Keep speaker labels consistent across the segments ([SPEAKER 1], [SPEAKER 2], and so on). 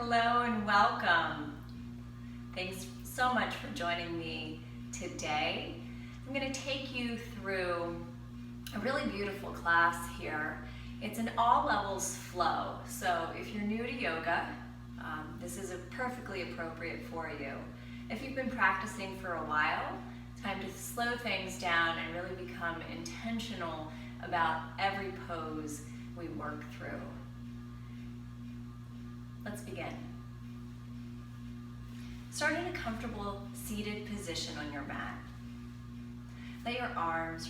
[SPEAKER 1] Hello and welcome. Thanks so much for joining me today. I'm going to take you through a really beautiful class here. It's an all levels flow. So if you're new to yoga, this is perfectly appropriate for you. If you've been practicing for a while, time to slow things down and really become intentional about every pose we work through. Let's begin. Start in a comfortable seated position on your mat. Let your arms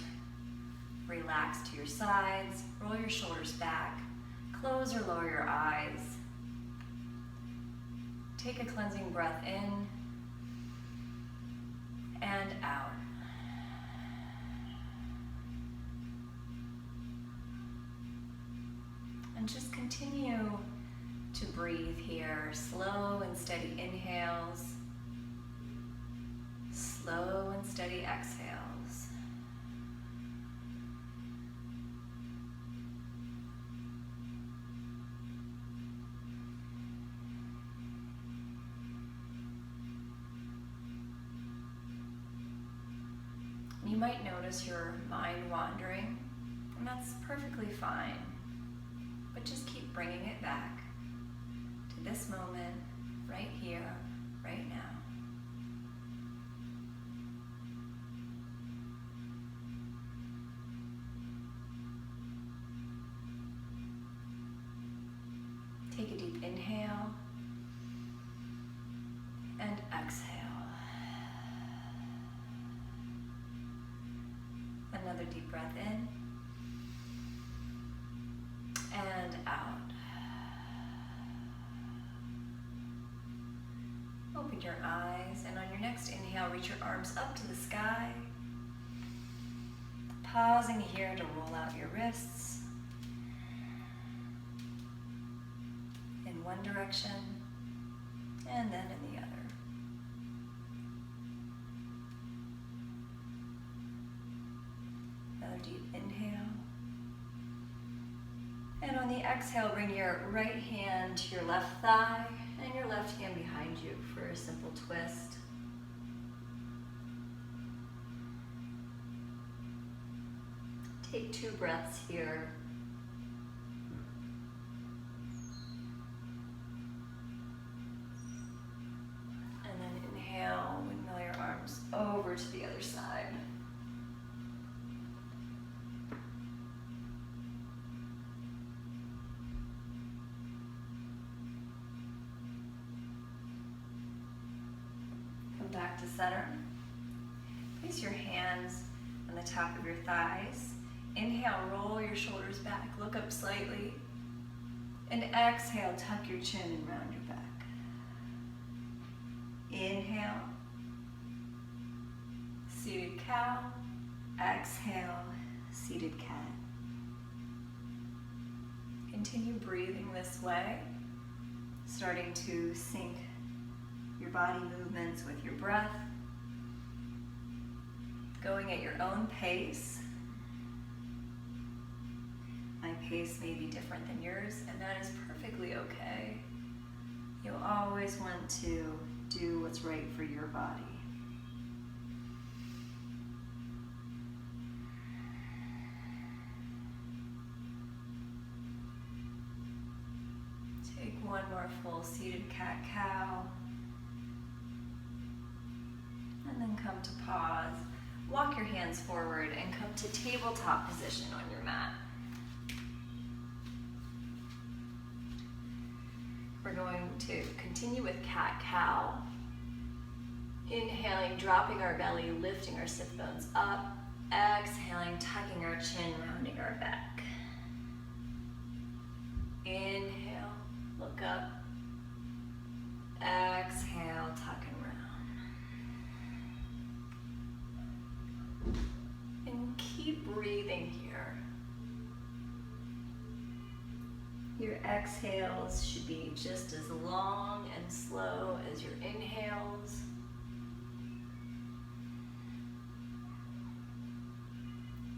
[SPEAKER 1] relax to your sides, roll your shoulders back, close or lower your eyes. Take a cleansing breath in and out. And just continue to breathe here. Slow and steady inhales, slow and steady exhales. You might notice your mind wandering, and that's perfectly fine, but just keep bringing it back to this moment, right here, right now. Take a deep inhale and exhale. Another deep breath in and out. Open your eyes, and on your next inhale, reach your arms up to the sky. Pausing here to roll out your wrists in one direction and then in the other. Another deep inhale. And on the exhale, bring your right hand to your left thigh and your left hand behind you for a simple twist. Take 2 breaths here. And then inhale, windmill your arms over to the other side. Back to center. Place your hands on the top of your thighs. Inhale, roll your shoulders back, look up slightly. And exhale, tuck your chin and round your back. Inhale, seated cow. Exhale, seated cat. Continue breathing this way, starting to sync your body movements with your breath, going at your own pace. My pace may be different than yours, and that is perfectly okay. You'll always want to do what's right for your body. Take one more full seated cat-cow. And then come to pause. Walk your hands forward and come to tabletop position on your mat. We're going to continue with cat-cow. Inhaling, dropping our belly, lifting our sit bones up. Exhaling, tucking our chin, rounding our back. Inhale, look up. Exhale, tuck and round. And keep breathing here. Your exhales should be just as long and slow as your inhales.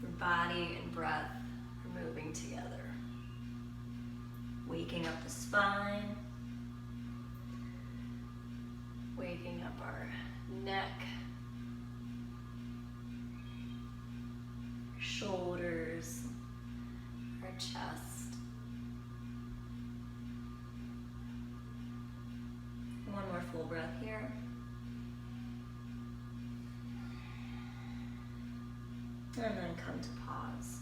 [SPEAKER 1] Your body and breath are moving together. Waking up the spine, Waking up our neck, shoulders, our chest. One more full breath here. And then come to pause.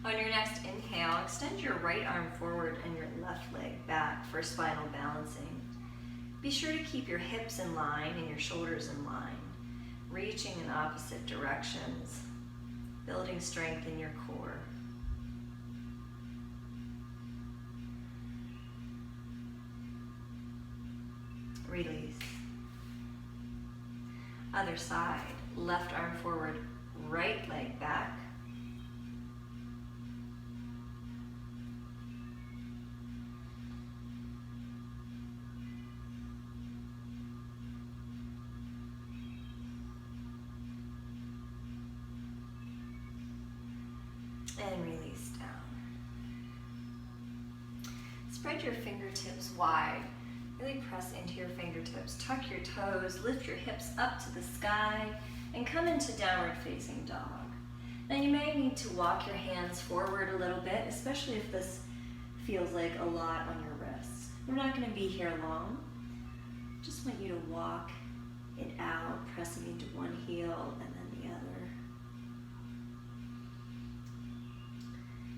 [SPEAKER 1] On your next inhale, extend your right arm forward and your left leg back for spinal balancing. Be sure to keep your hips in line and your shoulders in line, reaching in opposite directions, building strength in your core. Release. Other side, left arm forward, right leg back. And release down. Spread your fingertips wide. Really press into your fingertips. Tuck your toes, lift your hips up to the sky, and come into downward facing dog. Now you may need to walk your hands forward a little bit, especially if this feels like a lot on your wrists. We're not going to be here long. Just want you to walk it out, pressing into one heel and then the other.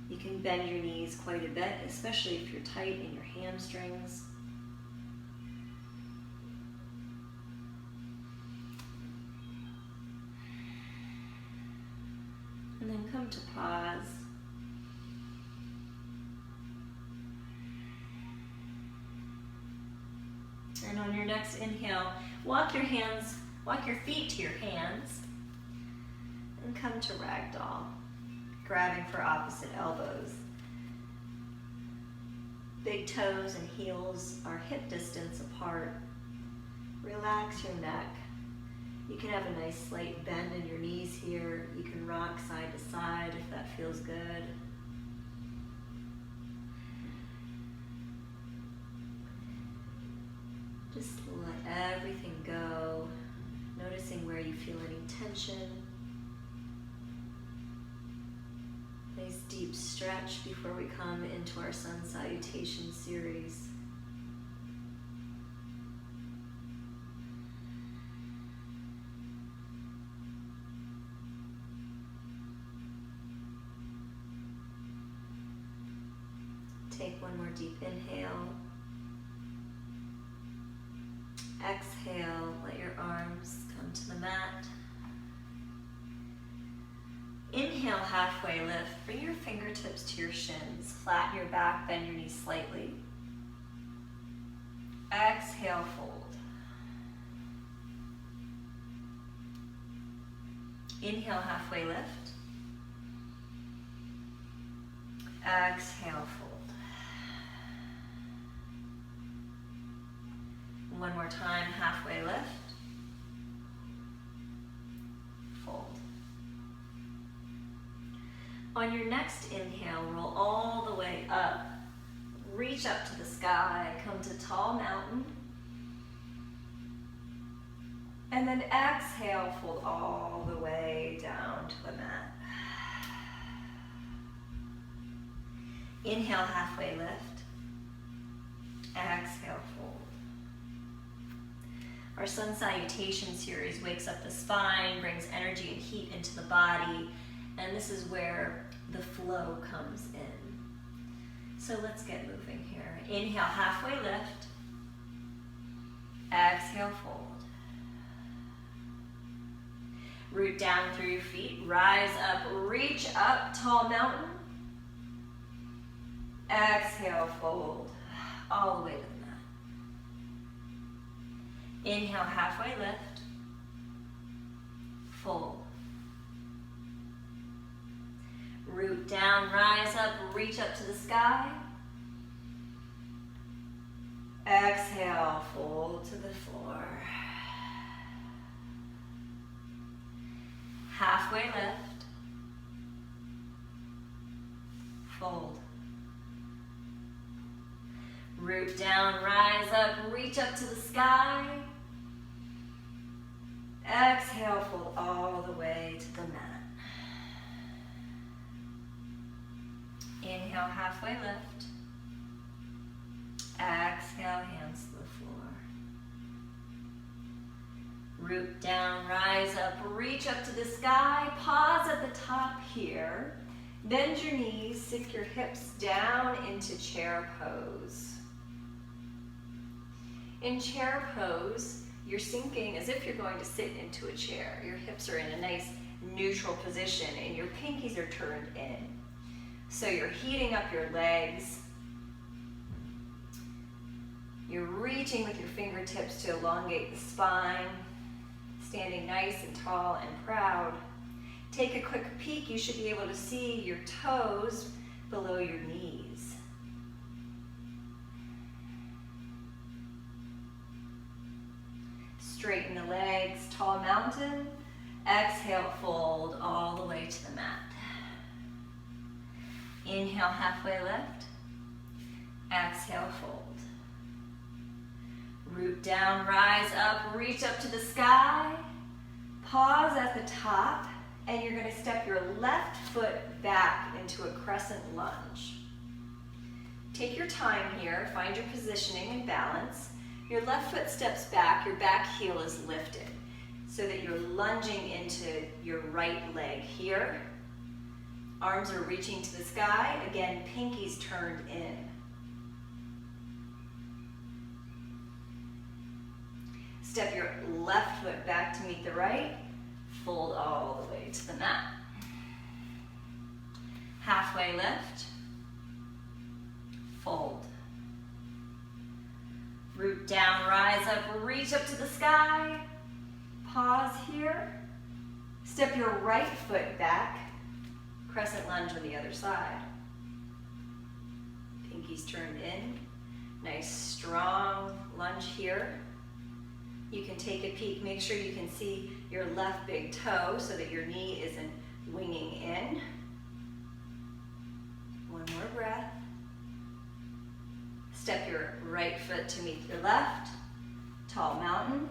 [SPEAKER 1] You can bend your knees quite a bit, especially if you're tight in your hamstrings. And then come to pause. And on your next inhale, walk your feet to your hands and come to ragdoll, grabbing for opposite elbows. Big toes and heels are hip distance apart. Relax your neck. You can have a nice slight bend in your knees here. You can rock side to side if that feels good. Just let everything go, noticing where you feel any tension. Nice deep stretch before we come into our sun salutation series. Take one more deep inhale. Exhale, let your arms come to the mat. Inhale, halfway lift. Bring your fingertips to your shins. Flatten your back, bend your knees slightly. Exhale, fold. Inhale, halfway lift. Exhale, fold. One more time, halfway lift. Fold. On your next inhale, roll all the way up. Reach up to the sky, come to tall mountain. And then exhale, fold all the way down to the mat. Inhale, halfway lift. Exhale, fold. Our sun salutation series wakes up the spine, brings energy and heat into the body, and this is where the flow comes in. So let's get moving here. Inhale, halfway lift. Exhale, fold. Root down through your feet, rise up, reach up, tall mountain. Exhale, fold, all the way to the mat. Inhale, halfway lift, fold. Root down, rise up, reach up to the sky. Exhale, fold to the floor. Halfway lift, fold. Root down, rise up, reach up to the sky. Exhale, fold all the way to the mat. Inhale, halfway lift. Exhale, hands to the floor. Root down, rise up, reach up to the sky. Pause at the top here. Bend your knees, sink your hips down into chair pose. In chair pose, you're sinking as if you're going to sit into a chair. Your hips are in a nice neutral position and your pinkies are turned in. So you're heating up your legs. You're reaching with your fingertips to elongate the spine, standing nice and tall and proud. Take a quick peek. You should be able to see your toes below your knees. Straighten the legs, tall mountain. Exhale, fold all the way to the mat. Inhale, halfway lift. Exhale, fold. Root down, rise up, reach up to the sky. Pause at the top, and you're going to step your left foot back into a crescent lunge. Take your time here, find your positioning and balance. Your left foot steps back, your back heel is lifted so that you're lunging into your right leg here. Arms are reaching to the sky. Again, pinkies turned in. Step your left foot back to meet the right. Fold all the way to the mat. Halfway lift. Fold. Root down, rise up, reach up to the sky. Pause here. Step your right foot back. Crescent lunge on the other side. Pinkies turned in. Nice strong lunge here. You can take a peek. Make sure you can see your left big toe so that your knee isn't winging in. One more breath. Step your right foot to meet your left. Tall mountain.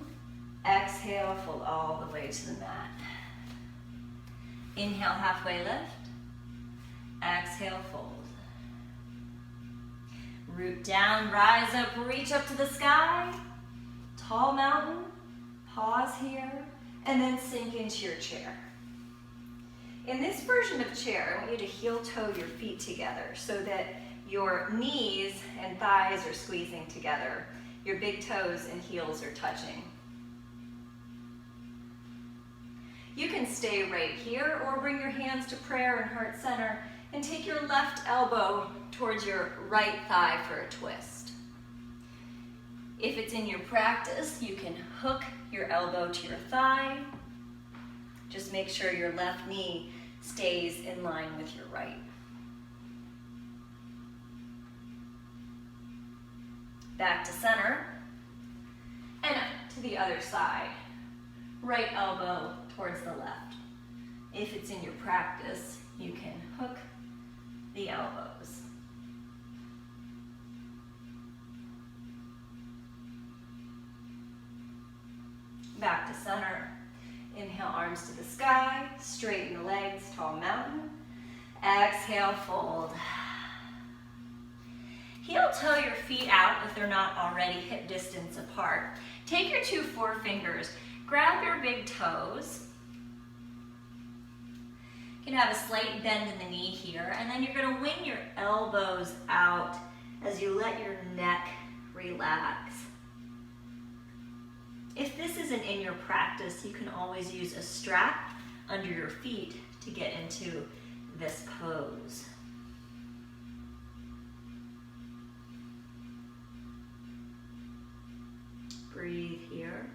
[SPEAKER 1] Exhale, fold all the way to the mat. Inhale, halfway lift. Exhale, fold. Root down, rise up, reach up to the sky. Tall mountain. Pause here, and then sink into your chair. In this version of chair, I want you to heel toe your feet together so that your knees and thighs are squeezing together. Your big toes and heels are touching. You can stay right here or bring your hands to prayer and heart center and take your left elbow towards your right thigh for a twist. If it's in your practice, you can hook your elbow to your thigh. Just make sure your left knee stays in line with your right. Back to center, and up to the other side. Right elbow towards the left. If it's in your practice, you can hook the elbows. Back to center. Inhale, arms to the sky. Straighten the legs, tall mountain. Exhale, fold. Heel toe your feet out if they're not already hip distance apart. Take your 2 forefingers, grab your big toes. You can have a slight bend in the knee here, and then you're going to wing your elbows out as you let your neck relax. If this isn't in your practice, you can always use a strap under your feet to get into this pose. Breathe here.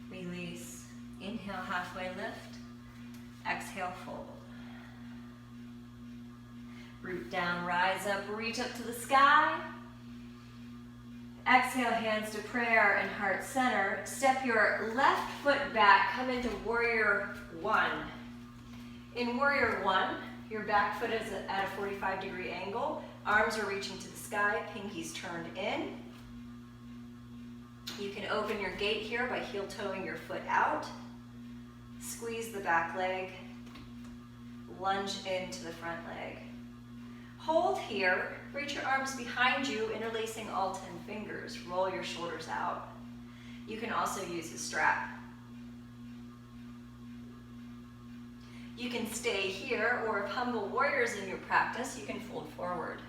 [SPEAKER 1] Release. Inhale, halfway lift. Exhale, fold. Root down, rise up, reach up to the sky. Exhale, hands to prayer and heart center. Step your left foot back, come into warrior one. In warrior one, your back foot is at a 45-degree angle. Arms are reaching to the sky, pinkies turned in. You can open your gate here by heel-toeing your foot out. Squeeze the back leg. Lunge into the front leg. Hold here. Reach your arms behind you, interlacing all 10 fingers. Roll your shoulders out. You can also use a strap. You can stay here, or if humble warrior is in your practice, you can fold forward.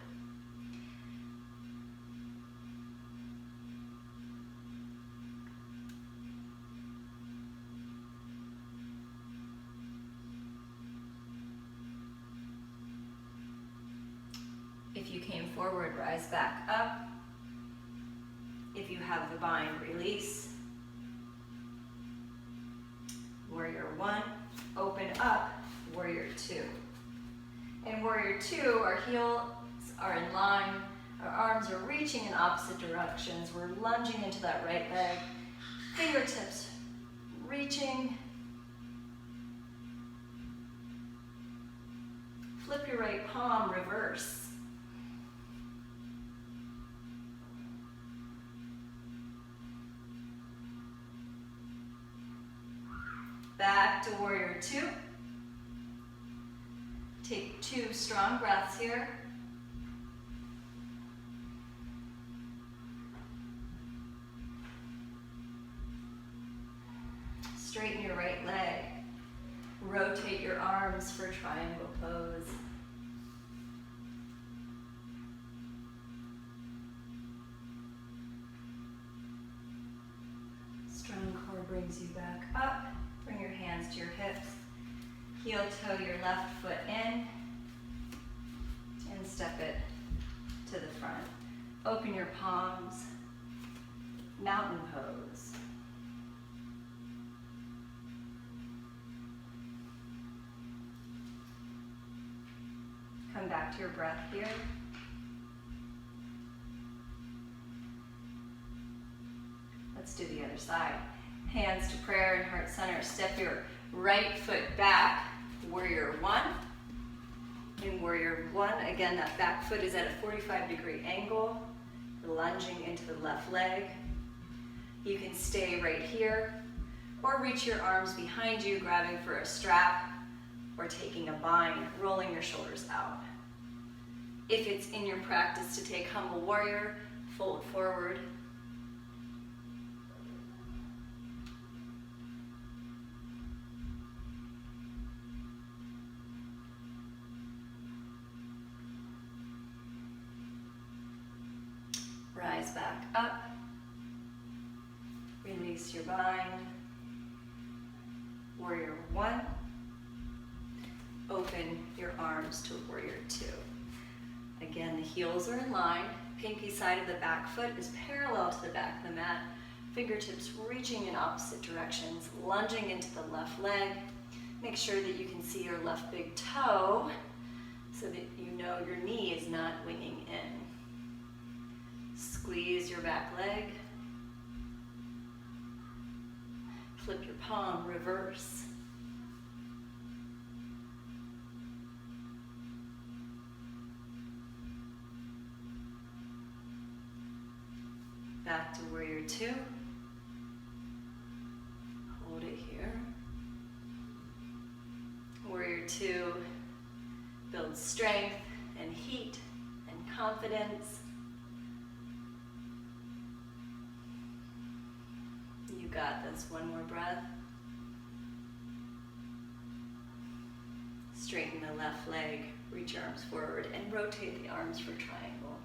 [SPEAKER 1] If you came forward, rise back up. If you have the bind, release. Warrior one, open up, warrior two. In warrior two, our heels are in line, our arms are reaching in opposite directions. We're lunging into that right leg, fingertips reaching. Flip your right palm, reverse. Back to warrior two. Take 2 strong breaths here. Straighten your right leg. Rotate your arms for triangle pose. Strong core brings you back up. Bring your hands to your hips. Heel toe your left foot in and step it to the front. Open your palms. Mountain pose. Come back to your breath here. Let's do the other side. Hands to prayer and heart center. Step your right foot back, warrior one. In warrior one, again, that back foot is at a 45-degree angle, lunging into the left leg. You can stay right here, or reach your arms behind you, grabbing for a strap, or taking a bind, rolling your shoulders out. If it's in your practice to take humble warrior, fold forward. Rise back up. Release your bind. Warrior one. Open your arms to warrior two. Again, the heels are in line. Pinky side of the back foot is parallel to the back of the mat. Fingertips reaching in opposite directions, lunging into the left leg. Make sure that you can see your left big toe so that you know your knee is not winging in. Squeeze your back leg. Flip your palm, reverse. Back to warrior two. Hold it here. Warrior two builds strength and heat and confidence. You got this. One more breath. Straighten the left leg, reach your arms forward, and rotate the arms for triangle.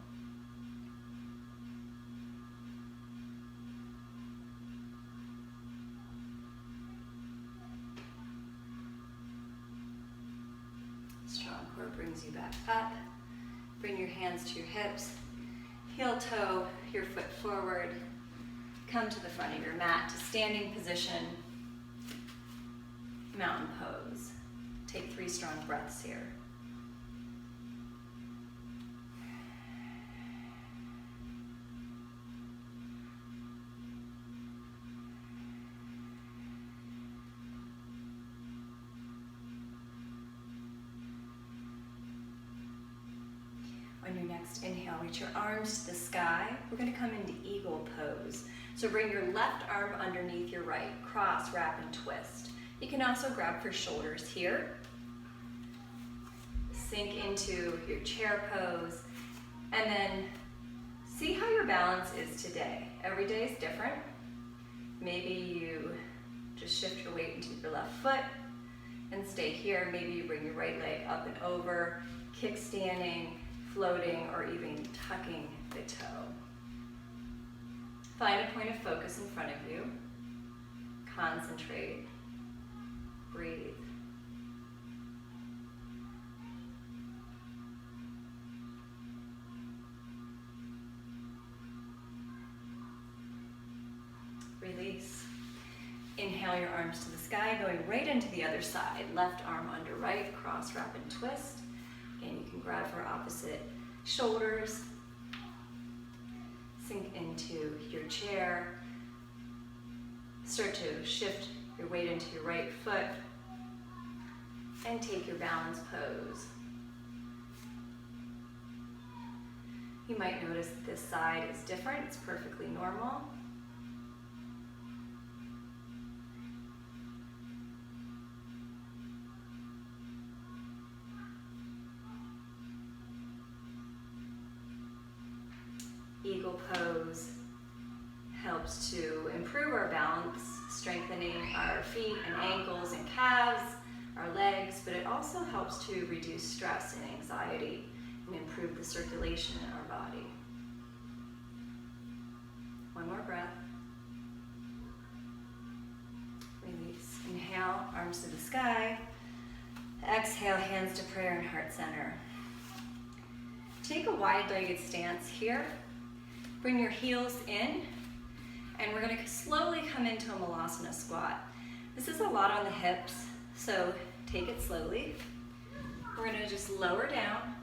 [SPEAKER 1] Strong core brings you back up. Bring your hands to your hips. Heel toe your foot forward. Come to the front of your mat to standing position, mountain pose. Take 3 strong breaths here. Next, inhale, reach your arms to the sky. We're gonna come into eagle pose. So bring your left arm underneath your right, cross, wrap, and twist. You can also grab for shoulders here. Sink into your chair pose, and then see how your balance is today. Every day is different. Maybe you just shift your weight into your left foot and stay here. Maybe you bring your right leg up and over, kickstanding, floating, or even tucking the toe. Find a point of focus in front of you. Concentrate. Breathe. Release. Inhale your arms to the sky, going right into the other side. Left arm under right, cross, wrap, and twist. Again, you can grab for opposite shoulders. Sink into your chair. Start to shift your weight into your right foot. And take your balance pose. You might notice that this side is different. It's perfectly normal. Eagle pose helps to improve our balance, strengthening our feet and ankles and calves, our legs, but it also helps to reduce stress and anxiety and improve the circulation in our body. One more breath. Release. Inhale, arms to the sky. Exhale, hands to prayer and heart center. Take a wide-legged stance here. Bring your heels in, and we're gonna slowly come into a Malasana squat. This is a lot on the hips, so take it slowly. We're gonna just lower down,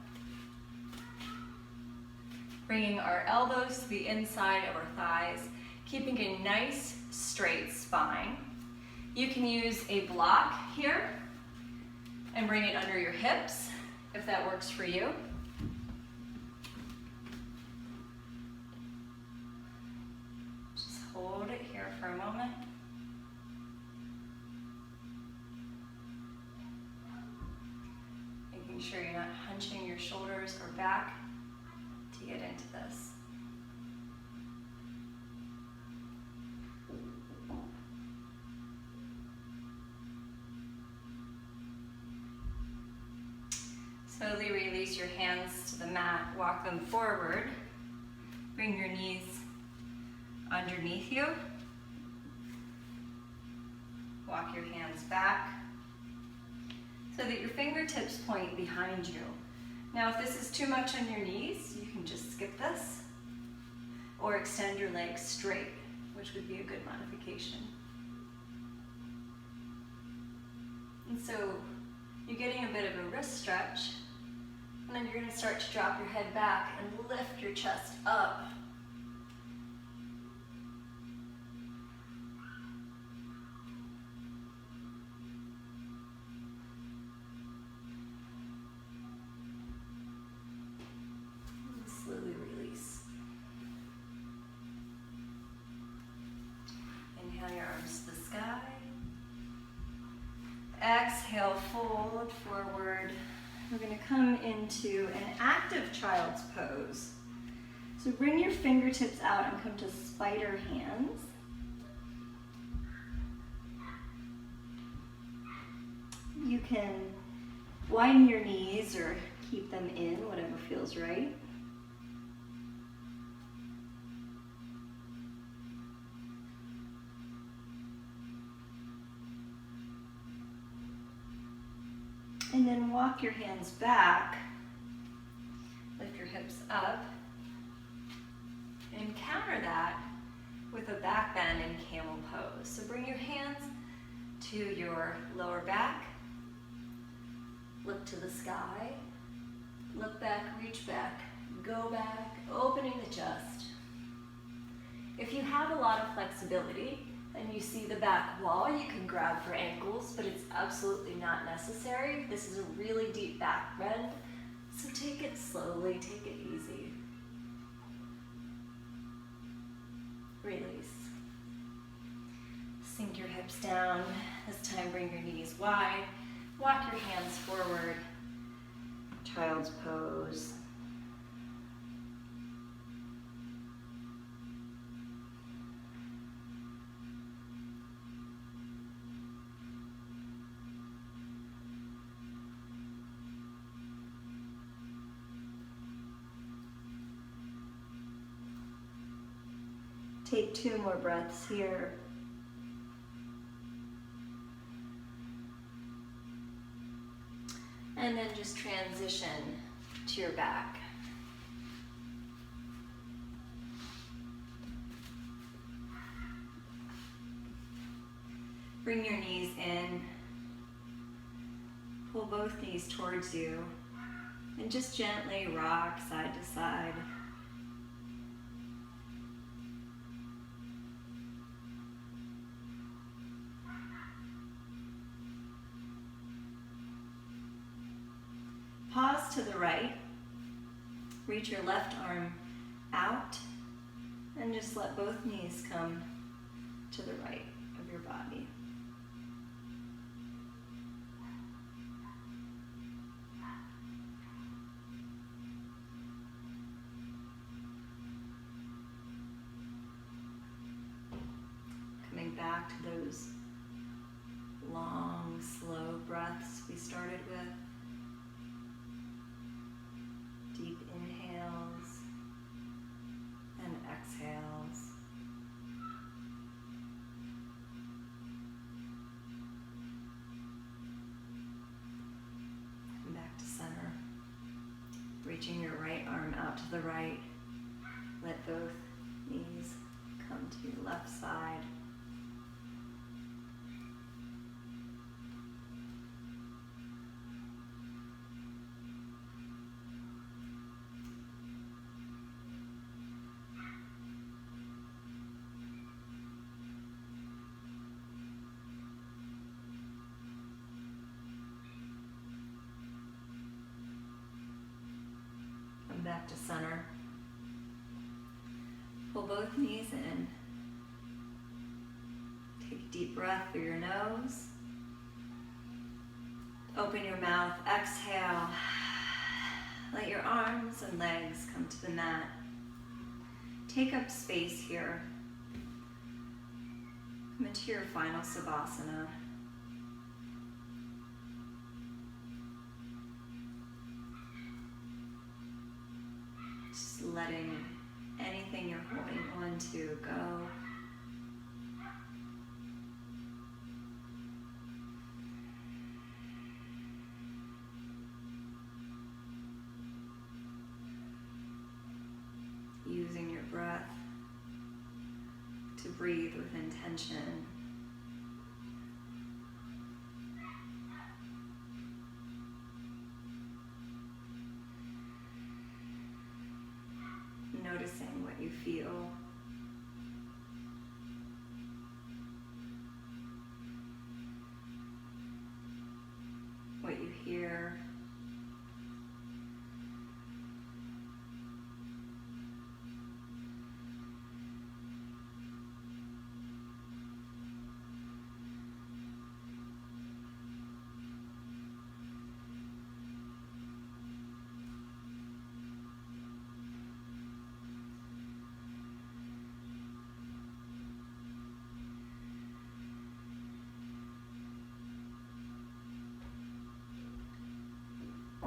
[SPEAKER 1] bringing our elbows to the inside of our thighs, keeping a nice straight spine. You can use a block here and bring it under your hips if that works for you. Hold it here for a moment. Making sure you're not hunching your shoulders or back to get into this. Slowly release your hands to the mat, walk them forward. Bring your knees underneath you. Walk your hands back so that your fingertips point behind you. Now, if this is too much on your knees, you can just skip this or extend your legs straight, which would be a good modification. And so you're getting a bit of a wrist stretch, and then you're going to start to drop your head back and lift your chest up. Slowly release. Inhale your arms to the sky. Exhale, fold forward. We're going to come into an active child's pose. So bring your fingertips out and come to spider hands. You can widen your knees or keep them in, whatever feels right. And then walk your hands back, lift your hips up, and counter that with a back bend in camel pose. So bring your hands to your lower back, look to the sky, look back, reach back, go back, opening the chest. If you have a lot of flexibility, and you see the back wall, you can grab for ankles, but it's absolutely not necessary. This is a really deep back bend, So take it slowly, take it easy. Release. Sink your hips down. This time bring your knees wide. Walk your hands forward. Child's pose. Take 2 more breaths here. And then just transition to your back. Bring your knees in. Pull both knees towards you. And just gently rock side to side. Pause to the right. Reach your left arm out and just let both knees come to the right of your body. Coming back to those long, slow breaths we started with. Deep inhales and exhales. Come back to center. Reaching your right arm out to the right. Let both knees come to your left side. Back to center. Pull both knees in. Take a deep breath through your nose. Open your mouth, exhale. Let your arms and legs come to the mat. Take up space here. Come into your final Savasana. Letting anything you're holding on to go. Using your breath to breathe with intention. Noticing what you feel. What you hear.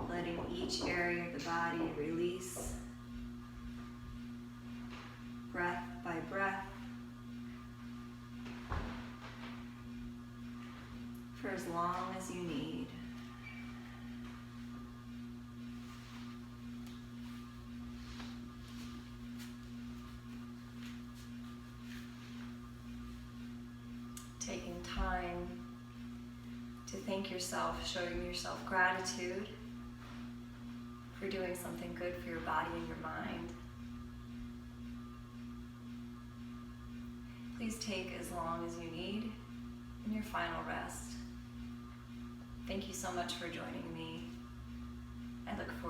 [SPEAKER 1] Letting each area of the body release, breath by breath, for as long as you need. Taking time to thank yourself, showing yourself gratitude for doing something good for your body and your mind. Please take as long as you need in your final rest. Thank you so much for joining me. I look forward